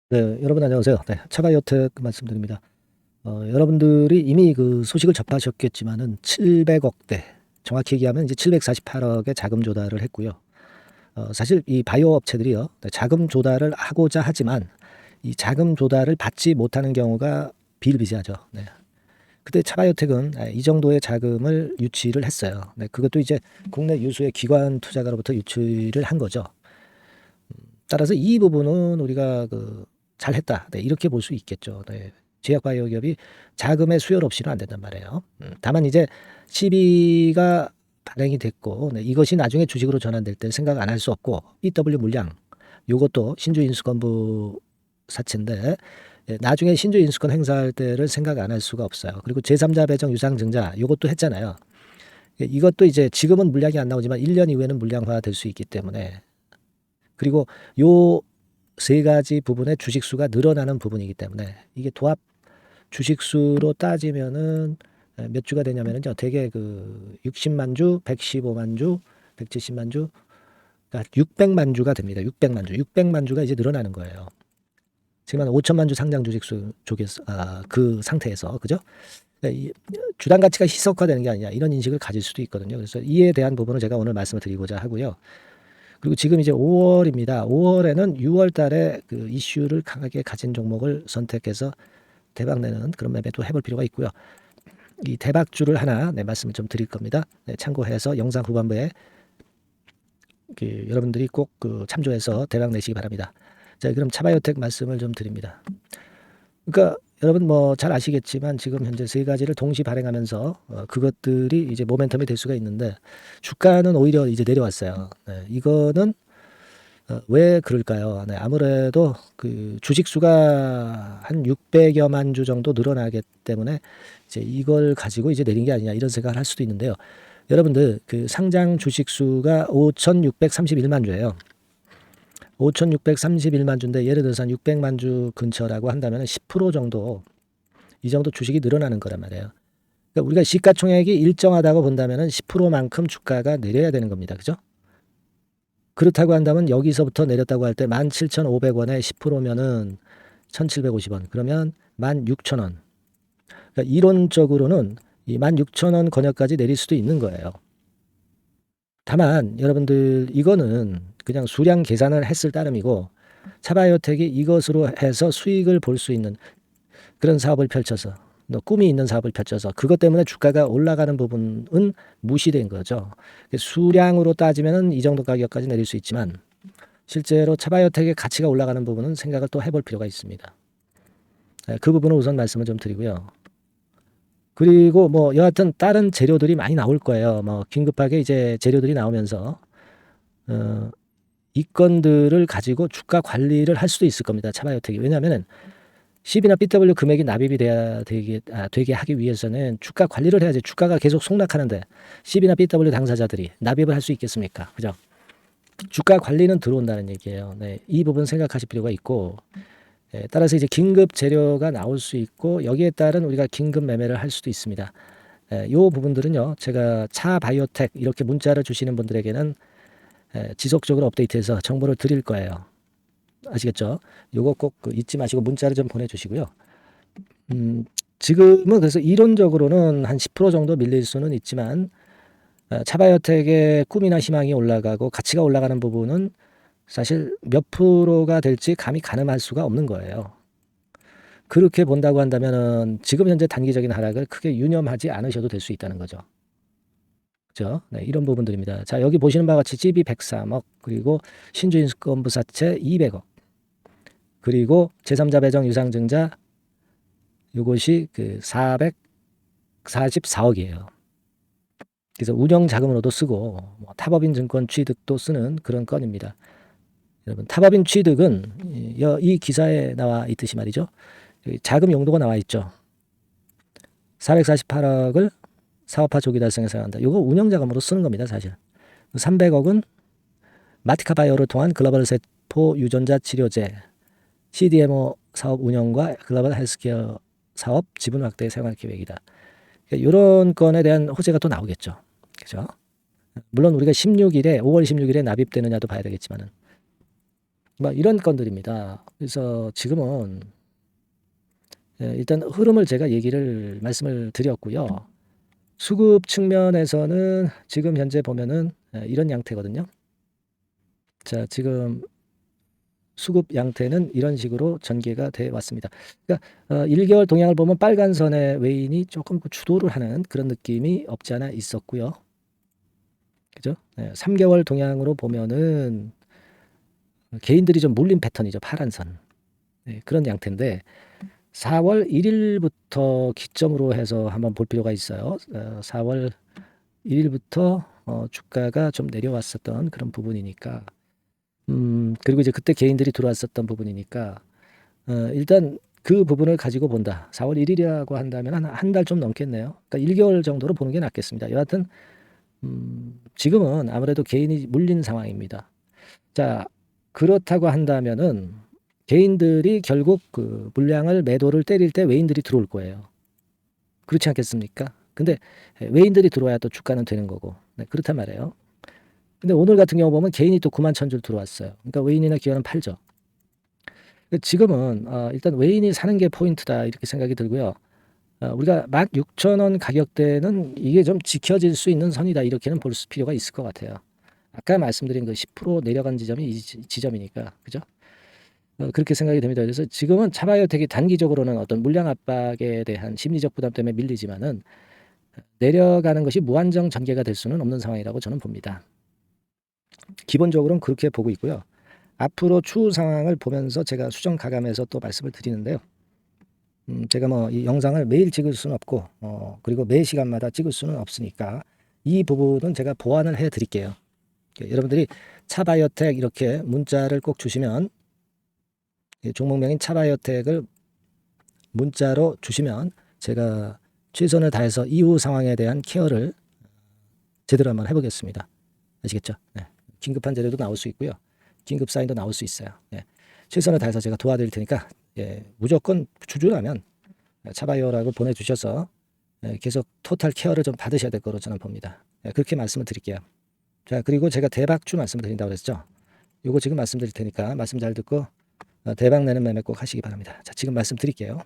네, 여러분 안녕하세요. 네, 차바이오텍 말씀드립니다. 여러분들이 이미 그 소식을 접하셨겠지만은 700억대, 정확히 얘기하면 이제 748억의 자금 조달을 했고요. 사실 이 바이오 업체들이요, 네, 자금 조달을 하고자 하지만 이 자금 조달을 받지 못하는 경우가 비일비재하죠. 네. 그때 차바이오텍은 이 정도의 자금을 유치를 했어요. 네, 그것도 이제 국내 유수의 기관 투자가로부터 유치를 한 거죠. 따라서 이 부분은 우리가 잘했다. 네, 이렇게 볼 수 있겠죠. 네. 제약바이오 기업이 자금의 수혈 없이는 안 된단 말이에요. 다만 이제 시비가 발행이 됐고, 네, 이것이 나중에 주식으로 전환될 때 생각 안 할 수 없고, BW 물량, 요것도 신주 인수권부 사채인데, 나중에 신주 인수권 행사할 때를 생각 안 할 수가 없어요. 그리고 제3자 배정 유상증자, 요것도 했잖아요. 이것도 이제 지금은 물량이 안 나오지만 1년 이후에는 물량화 될 수 있기 때문에, 그리고 요 세 가지 부분의 주식수가 늘어나는 부분이기 때문에 이게 도합 주식수로 따지면은 몇 주가 되냐면은요. 대개 60만 주, 115만 주, 170만 주, 그러니까 600만 주가 됩니다. 600만 주. 600만 주가 이제 늘어나는 거예요. 지금 한 5천만 주 상장 주식수 쪽에서 그 상태에서 그죠? 그러니까 주당 가치가 희석화되는 게 아니냐 이런 인식을 가질 수도 있거든요. 그래서 이에 대한 부분을 제가 오늘 말씀을 드리고자 하고요. 그리고 지금 이제 5월입니다. 5월에는 6월 달에 그 이슈를 강하게 가진 종목을 선택해서 대박 내는 그런 매매도 해볼 필요가 있고요. 이 대박주를 하나 말씀을 좀 드릴 겁니다. 네, 참고해서 영상 후반부에 여러분들이 꼭 참조해서 대박 내시기 바랍니다. 자, 그럼 차바이오텍 말씀을 좀 드립니다. 그러니까 여러분 뭐 잘 아시겠지만 지금 현재 세 가지를 동시 발행하면서 그것들이 이제 모멘텀이 될 수가 있는데 주가는 오히려 이제 내려왔어요. 네, 이거는 왜 그럴까요? 네, 아무래도 그 주식수가 한 600여만 주 정도 늘어나기 때문에 이제 이걸 가지고 이제 내린 게 아니냐 이런 생각을 할 수도 있는데요. 여러분들 그 상장 주식수가 5,631만 주예요. 5,631만 주인데 예를 들어서 한 600만 주 근처라고 한다면 10% 정도 이 정도 주식이 늘어나는 거란 말이에요. 그러니까 우리가 시가총액이 일정하다고 본다면 10%만큼 주가가 내려야 되는 겁니다. 그죠? 그렇다고 한다면 여기서부터 내렸다고 할 때 17,500원에 10%면은 1,750원. 그러면 16,000원. 그러니까 이론적으로는 이 16,000원 권역까지 내릴 수도 있는 거예요. 다만 여러분들 이거는 그냥 수량 계산을 했을 따름이고 차바이오텍이 이것으로 해서 수익을 볼 수 있는 그런 사업을 펼쳐서 꿈이 있는 사업을 펼쳐서 그것 때문에 주가가 올라가는 부분은 무시된 거죠. 수량으로 따지면 이 정도 가격까지 내릴 수 있지만 실제로 차바이오텍의 가치가 올라가는 부분은 생각을 또 해볼 필요가 있습니다. 그 부분은 우선 말씀을 좀 드리고요. 그리고 뭐 여하튼 다른 재료들이 많이 나올 거예요. 뭐 긴급하게 이제 재료들이 나오면서 이 건들을 가지고 주가 관리를 할 수도 있을 겁니다. 차바이오텍이. 왜냐하면 C비나 BW 금액이 납입이 되게 하기 위해서는 주가 관리를 해야지. 주가가 계속 속락하는데 C비나 BW 당사자들이 납입을 할 수 있겠습니까? 그죠? 주가 관리는 들어온다는 얘기예요. 네, 이 부분 생각하실 필요가 있고 따라서 이제 긴급 재료가 나올 수 있고 여기에 따른 우리가 긴급 매매를 할 수도 있습니다. 이 부분들은요. 제가 차 바이오텍 이렇게 문자를 주시는 분들에게는 지속적으로 업데이트해서 정보를 드릴 거예요. 아시겠죠? 요거 꼭 잊지 마시고 문자를 좀 보내주시고요. 지금은 그래서 이론적으로는 한 10% 정도 밀릴 수는 있지만 차바이오텍의 꿈이나 희망이 올라가고 가치가 올라가는 부분은 사실 몇 프로가 될지 감히 가늠할 수가 없는 거예요. 그렇게 본다고 한다면은 지금 현재 단기적인 하락을 크게 유념하지 않으셔도 될 수 있다는 거죠. 그죠? 네, 이런 부분들입니다. 자, 여기 보시는 바와 같이 GB 103억, 그리고 신주인수권부사채 200억, 그리고 제3자 배정 유상증자 요것이 444억이에요. 그래서 운영 자금으로도 쓰고 뭐 타법인 증권 취득도 쓰는 그런 건입니다. 여러분 타법인 취득은 이 기사에 나와 있듯이 말이죠. 자금 용도가 나와 있죠. 448억을 사업화 조기 달성에 사용한다. 이거 운영 자금으로 쓰는 겁니다. 사실. 300억은 마티카 바이오를 통한 글로벌 세포 유전자 치료제 CDMO 사업 운영과 글로벌 헬스케어 사업 지분 확대에 사용할 계획이다. 이런 건에 대한 호재가 또 나오겠죠. 그죠? 물론 우리가 5월 16일에 납입되느냐도 봐야 되겠지만은. 뭐 이런 건들입니다. 그래서 지금은 일단 흐름을 제가 말씀을 드렸고요. 수급 측면에서는 지금 현재 보면은 이런 양태거든요. 자, 지금 수급 양태는 이런 식으로 전개가 돼 왔습니다. 그러니까 1개월 동향을 보면 빨간 선의 외인이 조금 주도를 하는 그런 느낌이 없지 않아 있었고요. 그죠? 3개월 동향으로 보면은 개인들이 좀 몰린 패턴이죠. 파란 선. 그런 양태인데 4월 1일부터 기점으로 해서 한번 볼 필요가 있어요. 4월 1일부터 주가가 좀 내려왔었던 그런 부분이니까 그리고 이제 그때 개인들이 들어왔었던 부분이니까 일단 그 부분을 가지고 본다. 4월 1일이라고 한다면 한 달 좀 넘겠네요. 그러니까 1개월 정도로 보는 게 낫겠습니다. 여하튼 지금은 아무래도 개인이 물린 상황입니다. 자, 그렇다고 한다면은 개인들이 결국 그 물량을 매도를 때릴 때 외인들이 들어올 거예요. 그렇지 않겠습니까? 근데 외인들이 들어와야 또 주가는 되는 거고. 네, 그렇단 말이에요. 근데 오늘 같은 경우 보면 개인이 또 9만 1천 줄 들어왔어요. 그러니까 외인이나 기관은 팔죠. 지금은 일단 외인이 사는 게 포인트다 이렇게 생각이 들고요. 우리가 16,000원 가격대는 이게 좀 지켜질 수 있는 선이다 이렇게는 볼 필요가 있을 것 같아요. 아까 말씀드린 그 10% 내려간 지점이 이 지점이니까 그죠? 그렇게 생각이 됩니다. 그래서 지금은 차바이오텍이 단기적으로는 어떤 물량 압박에 대한 심리적 부담 때문에 밀리지만은 내려가는 것이 무한정 전개가 될 수는 없는 상황이라고 저는 봅니다. 기본적으로는 그렇게 보고 있고요. 앞으로 추후 상황을 보면서 제가 수정 가감해서 또 말씀을 드리는데요. 제가 뭐 이 영상을 매일 찍을 수는 없고 그리고 매 시간마다 찍을 수는 없으니까 이 부분은 제가 보완을 해 드릴게요. 여러분들이 차바이오텍 이렇게 문자를 꼭 주시면 종목명인 차바이오텍을 문자로 주시면 제가 최선을 다해서 이후 상황에 대한 케어를 제대로 한번 해보겠습니다. 아시겠죠? 네. 긴급한 재료도 나올 수 있고요. 긴급 사인도 나올 수 있어요. 네. 최선을 다해서 제가 도와드릴 테니까 무조건 주주라면 차바이오라고 보내주셔서 계속 토탈 케어를 좀 받으셔야 될 거로 저는 봅니다. 그렇게 말씀을 드릴게요. 자, 그리고 제가 대박주 말씀을 드린다고 그랬죠. 요거 지금 말씀드릴 테니까 말씀 잘 듣고 대박 내는 매매 꼭 하시기 바랍니다. 자, 지금 말씀드릴게요.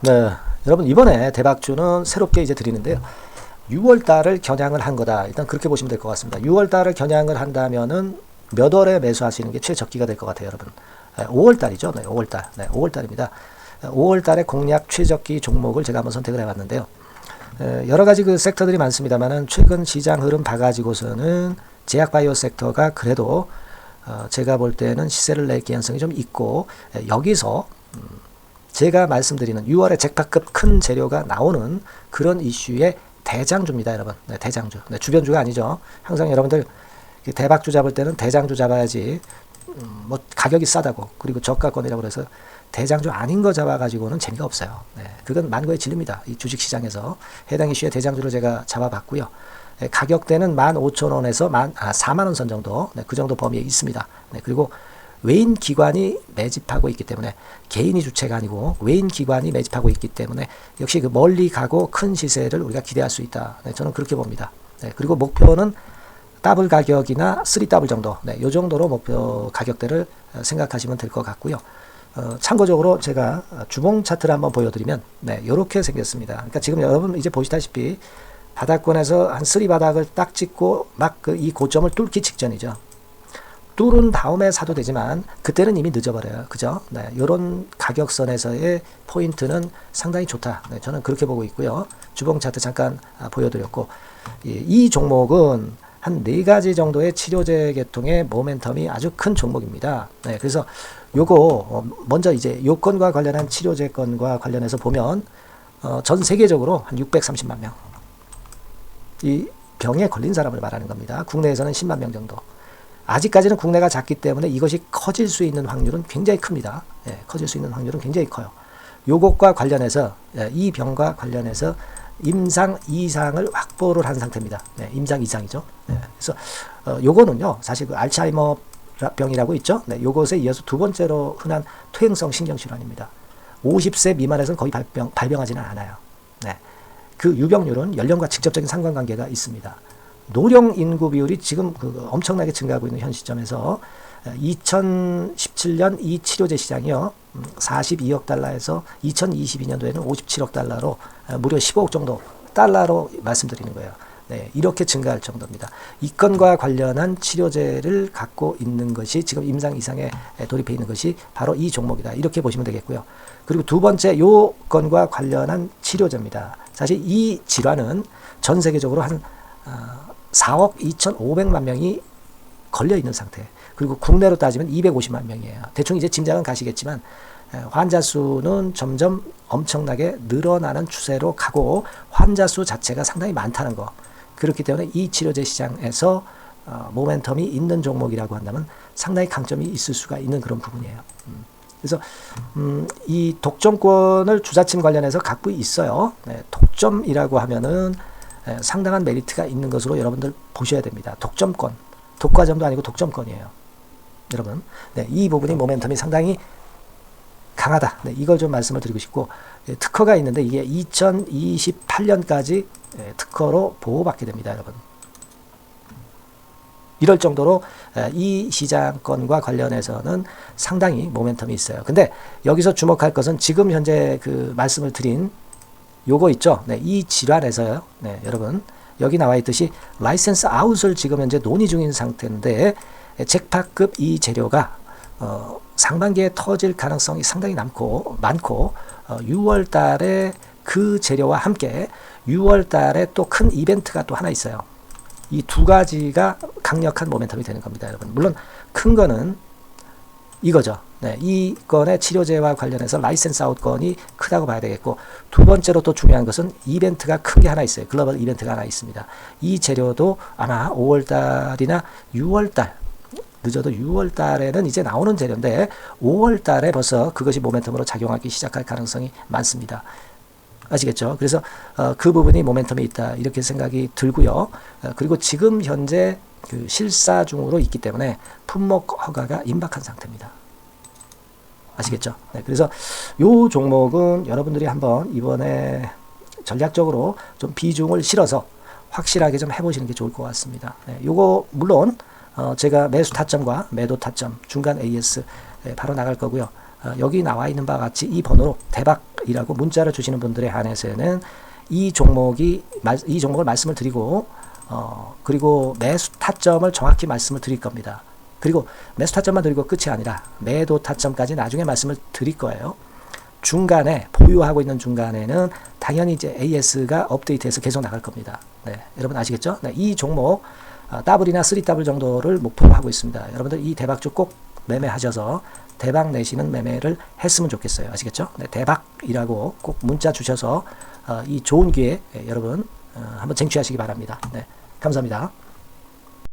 네, 여러분 이번에 대박주는 새롭게 이제 드리는데요. 6월 달을 겨냥을 한 거다. 일단 그렇게 보시면 될 것 같습니다. 6월 달을 겨냥을 한다면은 몇 월에 매수하시는 게 최적기가 될 것 같아요, 여러분. 5월 달이죠. 네, 5월 달. 네, 5월 달입니다. 5월 달에 공략 최적기 종목을 제가 한번 선택을 해봤는데요. 여러 가지 그 섹터들이 많습니다만은 최근 시장 흐름 봐가지고서는 제약바이오 섹터가 그래도 제가 볼 때는 시세를 낼 개연성이 좀 있고 여기서 제가 말씀드리는 6월에 잭팟급 큰 재료가 나오는 그런 이슈의 대장주입니다, 여러분. 네, 대장주. 네, 주변주가 아니죠. 항상 여러분들 대박주 잡을 때는 대장주 잡아야지. 뭐 가격이 싸다고 그리고 저가권이라고 그래서 대장주 아닌 거 잡아가지고는 재미가 없어요. 네, 그건 만고의 진리입니다. 이 주식시장에서 해당 이슈의 대장주를 제가 잡아봤고요. 가격대는 15,000원에서 4만원 선 정도, 네, 그 정도 범위에 있습니다. 네, 그리고 외인 기관이 매집하고 있기 때문에 개인이 주체가 아니고 외인 기관이 매집하고 있기 때문에 역시 그 멀리 가고 큰 시세를 우리가 기대할 수 있다. 네, 저는 그렇게 봅니다. 네, 그리고 목표는 더블 가격이나 3더블 정도, 네, 이 정도로 목표 가격대를 생각하시면 될 것 같고요. 참고적으로 제가 주봉 차트를 한번 보여드리면 네, 이렇게 생겼습니다. 그러니까 지금 여러분 이제 보시다시피 바닥권에서 한 3바닥을 딱 찍고 막 이 고점을 뚫기 직전이죠. 뚫은 다음에 사도 되지만 그때는 이미 늦어버려요. 그죠? 네, 이런 가격선에서의 포인트는 상당히 좋다. 네, 저는 그렇게 보고 있고요. 주봉 차트 잠깐 보여드렸고 이 종목은 한 4가지 정도의 치료제 계통의 모멘텀이 아주 큰 종목입니다. 네, 그래서 요거 먼저 이제 요건과 관련한 치료제건과 관련해서 보면 전 세계적으로 한 630만 명 이 병에 걸린 사람을 말하는 겁니다. 국내에서는 10만 명 정도. 아직까지는 국내가 작기 때문에 이것이 커질 수 있는 확률은 굉장히 큽니다. 예, 커질 수 있는 확률은 굉장히 커요. 요것과 관련해서 이 병과 관련해서 임상 2상을 확보를 한 상태입니다. 네, 임상 2상이죠. 네, 그래서 요거는요 사실 그 알츠하이머 병이라고 있죠. 네, 요것에 이어서 두 번째로 흔한 퇴행성 신경질환입니다. 50세 미만에서는 거의 발병하지는 않아요. 네, 그 유병률은 연령과 직접적인 상관관계가 있습니다. 노령 인구 비율이 지금 엄청나게 증가하고 있는 현 시점에서 2017년 이 치료제 시장이요. 42억 달러에서 2022년도에는 57억 달러로 무려 15억 정도 달러로 말씀드리는 거예요. 네, 이렇게 증가할 정도입니다. 이 건과 관련한 치료제를 갖고 있는 것이 지금 임상 이상에 돌입해 있는 것이 바로 이 종목이다. 이렇게 보시면 되겠고요. 그리고 두 번째 요 건과 관련한 치료제입니다. 사실 이 질환은 전 세계적으로 한 4억 2,500만 명이 걸려 있는 상태. 그리고 국내로 따지면 250만 명이에요. 대충 이제 짐작은 가시겠지만 환자 수는 점점 엄청나게 늘어나는 추세로 가고 환자 수 자체가 상당히 많다는 거. 그렇기 때문에 이 치료제 시장에서 모멘텀이 있는 종목이라고 한다면 상당히 강점이 있을 수가 있는 그런 부분이에요. 그래서 이 독점권을 주사침 관련해서 갖고 있어요. 네, 독점이라고 하면은 상당한 메리트가 있는 것으로 여러분들 보셔야 됩니다. 독점권, 독과점도 아니고 독점권이에요. 여러분, 네, 이 부분이 모멘텀이 상당히 강하다. 네, 이걸 좀 말씀을 드리고 싶고, 특허가 있는데 이게 2028년까지 특허로 보호받게 됩니다, 여러분. 이럴 정도로 이 시장권과 관련해서는 상당히 모멘텀이 있어요. 근데 여기서 주목할 것은 지금 현재 그 말씀을 드린 요거 있죠. 네, 이 질환에서요. 네, 여러분 여기 나와 있듯이 라이센스 아웃을 지금 현재 논의 중인 상태인데 잭팟급 이 재료가 상반기에 터질 가능성이 상당히 많고 6월 달에 그 재료와 함께 6월 달에 또 큰 이벤트가 또 하나 있어요. 이 두 가지가 강력한 모멘텀이 되는 겁니다, 여러분. 물론 큰 거는 이거죠. 네, 이 건의 치료제와 관련해서 라이센스 아웃 건이 크다고 봐야 되겠고, 두 번째로 또 중요한 것은 이벤트가 큰 게 하나 있어요. 글로벌 이벤트가 하나 있습니다. 이 재료도 아마 5월 달이나 6월 달, 늦어도 6월 달에는 이제 나오는 재료인데 5월 달에 벌써 그것이 모멘텀으로 작용하기 시작할 가능성이 많습니다. 아시겠죠? 그래서 그 부분이 모멘텀이 있다 이렇게 생각이 들고요. 그리고 지금 현재 그 실사 중으로 있기 때문에 품목 허가가 임박한 상태입니다. 아시겠죠? 네, 그래서 요 종목은 여러분들이 한번 이번에 전략적으로 좀 비중을 실어서 확실하게 좀 해보시는 게 좋을 것 같습니다. 네, 요거 물론 제가 매수 타점과 매도 타점 중간 AS 바로 나갈 거고요. 여기 나와 있는 바와 같이 이 번호로 대박이라고 문자를 주시는 분들에 한해서는 이 종목을 말씀을 드리고 그리고 매수 타점을 정확히 말씀을 드릴 겁니다. 그리고 매수 타점만 드리고 끝이 아니라 매도 타점까지 나중에 말씀을 드릴 거예요. 중간에 보유하고 있는 중간에는 당연히 이제 AS가 업데이트해서 계속 나갈 겁니다. 네, 여러분 아시겠죠? 네, 이 종목 더블이나 3W 정도를 목표로 하고 있습니다. 여러분들 이 대박주 꼭 매매하셔서 대박 내시는 매매를 했으면 좋겠어요. 아시겠죠? 네, 대박이라고 꼭 문자 주셔서 이 좋은 기회 여러분 한번 쟁취하시기 바랍니다. 네, 감사합니다.